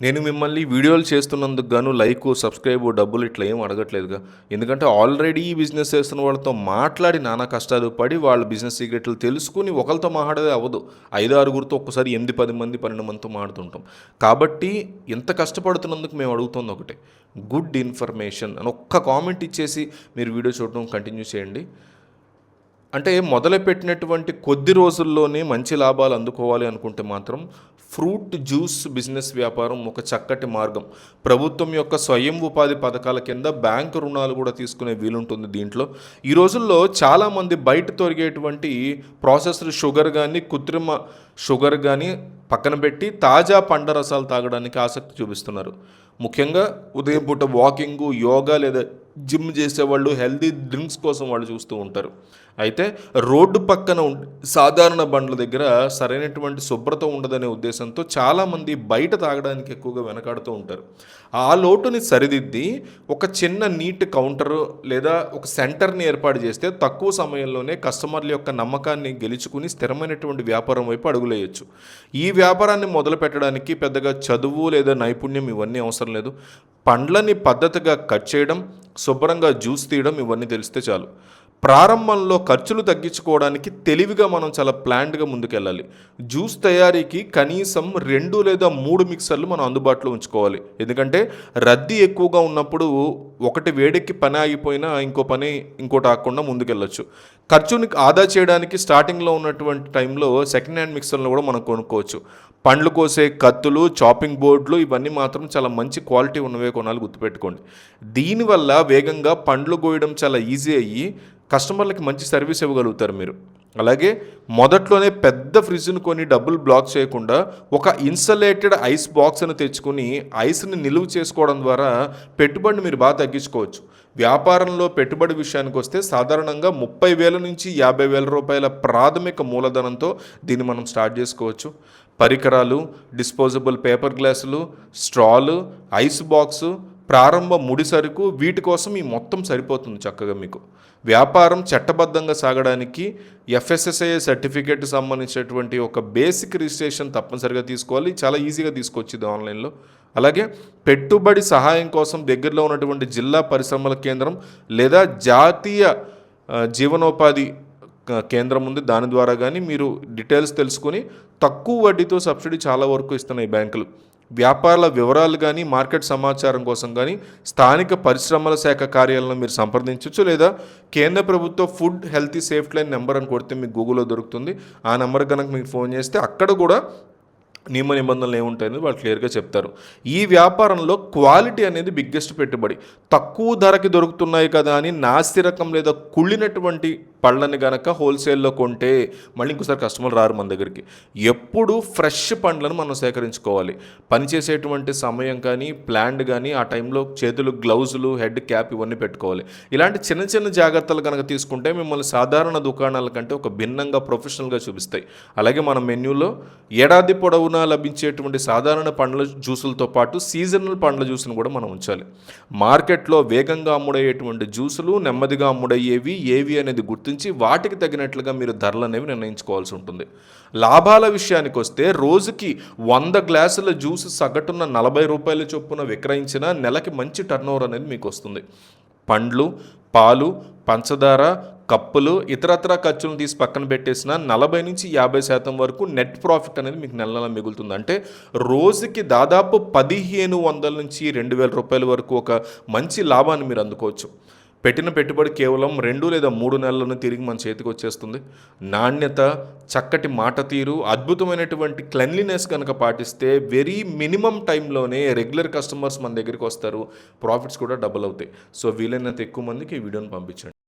నేను మిమ్మల్ని వీడియోలు చేస్తున్నందుకు గాను లైకు, సబ్స్క్రైబు, డబ్బులు ఇట్లా ఏం అడగట్లేదుగా. ఎందుకంటే ఆల్రెడీ బిజినెస్ చేస్తున్న వాళ్ళతో మాట్లాడి నానా కష్టాలు పడి వాళ్ళ బిజినెస్ సీక్రెట్లు తెలుసుకొని ఒకళ్ళతో మాట్లాడేదే అవ్వదు. 5, 6గురితో ఒక్కసారి 8, 10 మంది, 12 మందితో మాట్లాడుతుంటాం. కాబట్టి ఇంత కష్టపడుతున్నందుకు మేము అడుగుతుంది ఒకటే, గుడ్ ఇన్ఫర్మేషన్ అని ఒక్క కామెంట్ ఇచ్చేసి మీరు వీడియో చూడడం కంటిన్యూ చేయండి. అంటే మొదలుపెట్టినటువంటి కొద్ది రోజుల్లోనే మంచి లాభాలు అందుకోవాలి అనుకుంటే మాత్రం ఫ్రూట్ జ్యూస్ బిజినెస్ వ్యాపారం ఒక చక్కటి మార్గం. ప్రభుత్వం యొక్క స్వయం ఉపాధి పథకాల కింద బ్యాంకు రుణాలు కూడా తీసుకునే వీలుంటుంది దీంట్లో. ఈ రోజుల్లో చాలామంది బయట తొరిగేటువంటి ప్రాసెస్డ్ షుగర్ కానీ, కృత్రిమ షుగర్ కానీ పక్కన పెట్టి తాజా పండ్ల రసాలు తాగడానికి ఆసక్తి చూపిస్తున్నారు. ముఖ్యంగా ఉదయం పూట వాకింగు, యోగా లేదా జిమ్ చేసేవాళ్ళు హెల్తీ డ్రింక్స్ కోసం వాళ్ళు చూస్తూ ఉంటారు. అయితే రోడ్డు పక్కన సాధారణ బండ్ల దగ్గర సరైనటువంటి శుభ్రత ఉండదనే ఉద్దేశంతో చాలామంది బయట తాగడానికి ఎక్కువగా వెనకాడుతూ ఉంటారు. ఆ లోటుని సరిదిద్ది ఒక చిన్న నీట్ కౌంటర్ లేదా ఒక సెంటర్ని ఏర్పాటు చేస్తే తక్కువ సమయంలోనే కస్టమర్ల యొక్క నమ్మకాన్ని గెలుచుకుని స్థిరమైనటువంటి వ్యాపారం వైపు అడుగులేయచ్చు. ఈ వ్యాపారాన్ని మొదలు పెట్టడానికి పెద్దగా చదువు లేదా నైపుణ్యం ఇవన్నీ అవసరం లేదు. పండ్లని పద్ధతిగా కట్ చేయడం, శుభ్రంగా జ్యూస్ తీయడం ఇవన్నీ తెలిస్తే చాలు. ప్రారంభంలో ఖర్చులు తగ్గించుకోవడానికి తెలివిగా మనం చాలా ప్లాన్డ్గా ముందుకెళ్ళాలి. జ్యూస్ తయారీకి కనీసం 2 లేదా 3 మిక్సర్లు మనం అందుబాటులో ఉంచుకోవాలి. ఎందుకంటే రద్దీ ఎక్కువగా ఉన్నప్పుడు ఒకటి వేడెక్కి పని ఆగిపోయినా ఇంకో పని ఇంకోటి ఆగకుండా ముందుకెళ్ళచ్చు. ఖర్చుని ఆదా చేయడానికి స్టార్టింగ్లో ఉన్నటువంటి టైంలో సెకండ్ హ్యాండ్ మిక్సర్లు కూడా మనం కొనుక్కోవచ్చు. పండ్లు కోసే కత్తులు, చాపింగ్ బోర్డులు ఇవన్నీ మాత్రం చాలా మంచి క్వాలిటీ ఉన్నవే కొనాలి, గుర్తుపెట్టుకోండి. దీనివల్ల వేగంగా పండ్లు కోయడం చాలా ఈజీ అయ్యి కస్టమర్లకి మంచి సర్వీస్ ఇవ్వగలుగుతారు మీరు. అలాగే మొదట్లోనే పెద్ద ఫ్రిడ్జ్ను కొని డబ్బులు బ్లాక్ చేయకుండా ఒక ఇన్సలేటెడ్ ఐస్ బాక్స్ను తెచ్చుకొని ఐస్ని నిలువ చేసుకోవడం ద్వారా పెట్టుబడిని మీరు బాగా తగ్గించుకోవచ్చు. వ్యాపారంలో పెట్టుబడి విషయానికి వస్తే సాధారణంగా 30,000 నుంచి 50,000 రూపాయల ప్రాథమిక మూలధనంతో దీన్ని మనం స్టార్ట్ చేసుకోవచ్చు. పరికరాలు, డిస్పోజబుల్ పేపర్ గ్లాసులు, స్ట్రాలు, ఐస్ బాక్సు, ప్రారంభ ముడి సరుకు వీటి కోసం ఈ మొత్తం సరిపోతుంది చక్కగా మీకు. వ్యాపారం చట్టబద్ధంగా సాగడానికి FSSAI సర్టిఫికేట్ సంబంధించినటువంటి ఒక బేసిక్ రిజిస్ట్రేషన్ తప్పనిసరిగా తీసుకోవాలి. చాలా ఈజీగా తీసుకొచ్చింది ఆన్లైన్లో. అలాగే పెట్టుబడి సహాయం కోసం దగ్గరలో ఉన్నటువంటి జిల్లా పరిశ్రమల కేంద్రం లేదా జాతీయ జీవనోపాధి కేంద్రం ఉంది, దాని ద్వారా కానీ మీరు డీటెయిల్స్ తెలుసుకొని తక్కువ వడ్డీతో సబ్సిడీ చాలా వరకు ఇస్తున్నాయి బ్యాంకులు. వ్యాపారాల వివరాలు కానీ మార్కెట్ సమాచారం కోసం కానీ స్థానిక పరిశ్రమల శాఖ కార్యాలయం మీరు సంప్రదించవచ్చు. లేదా కేంద్ర ప్రభుత్వ food healthy safety line number అని కొడితే మీకు గూగుల్లో దొరుకుతుంది. ఆ నెంబర్ కనుక మీకు ఫోన్ చేస్తే అక్కడ కూడా నియమ నిబంధనలు ఏముంటాయని వాళ్ళు క్లియర్గా చెప్తారు. ఈ వ్యాపారంలో క్వాలిటీ అనేది బిగ్గెస్ట్ పెట్టుబడి. తక్కువ ధరకి దొరుకుతున్నాయి కదా అని నాసిరకం లేదా కుళ్ళినటువంటి పళ్ళని కనుక హోల్సేల్లో కొంటే మళ్ళీ ఇంకోసారి కస్టమర్ రారు మన దగ్గరికి. ఎప్పుడు ఫ్రెష్ పండ్లను మనం సేకరించుకోవాలి. పనిచేసేటువంటి సమయం కానీ ప్లాండ్ కానీ ఆ టైంలో చేతులు గ్లౌజులు, హెడ్ క్యాప్ ఇవన్నీ పెట్టుకోవాలి. ఇలాంటి చిన్న చిన్న జాగ్రత్తలు కనుక తీసుకుంటే మిమ్మల్ని సాధారణ దుకాణాల కంటే ఒక భిన్నంగా ప్రొఫెషనల్గా చూపిస్తాయి. అలాగే మన మెన్యూలో ఏడాది పొడవునా లభించేటువంటి సాధారణ పండ్ల జ్యూసులతో పాటు సీజనల్ పండ్ల జ్యూస్ను కూడా మనం ఉంచాలి. మార్కెట్లో వేగంగా అమ్ముడయ్యేటువంటి జ్యూసులు, నెమ్మదిగా అమ్ముడయ్యేవి ఏవి అనేది గుర్తించి వాటికి తగినట్లుగా మీరు ధరలు అనేవి నిర్ణయించుకోవాల్సి ఉంటుంది. లాభాల విషయానికి వస్తే రోజుకి 100 గ్లాసుల జ్యూస్ సగటున 40 రూపాయల చొప్పున విక్రయించిన నెలకి మంచి టర్నోవర్ అనేది మీకు వస్తుంది. పండ్లు, పాలు, పంచదార, కప్పులు, ఇతరత్ర ఖర్చులను తీసి పక్కన పెట్టేసిన 40 నుంచి 50% వరకు నెట్ ప్రాఫిట్ అనేది మీకు నెల నెల మిగులుతుంది. అంటే రోజుకి దాదాపు 1,500 నుంచి 2,000 రూపాయల వరకు ఒక మంచి లాభాన్ని మీరు అందుకోవచ్చు. పెట్టిన పెట్టుబడి కేవలం 2 లేదా 3 నెలలను తిరిగి మన చేతికి వచ్చేస్తుంది. నాణ్యత, చక్కటి మాట తీరు, అద్భుతమైనటువంటి క్లెన్లీనెస్ కనుక పాటిస్తే వెరీ మినిమం టైంలోనే రెగ్యులర్ కస్టమర్స్ మన దగ్గరికి వస్తారు. ప్రాఫిట్స్ కూడా డబుల్ అవుతాయి. సో వీలైనంత ఎక్కువ మందికి ఈ వీడియోని పంపించండి.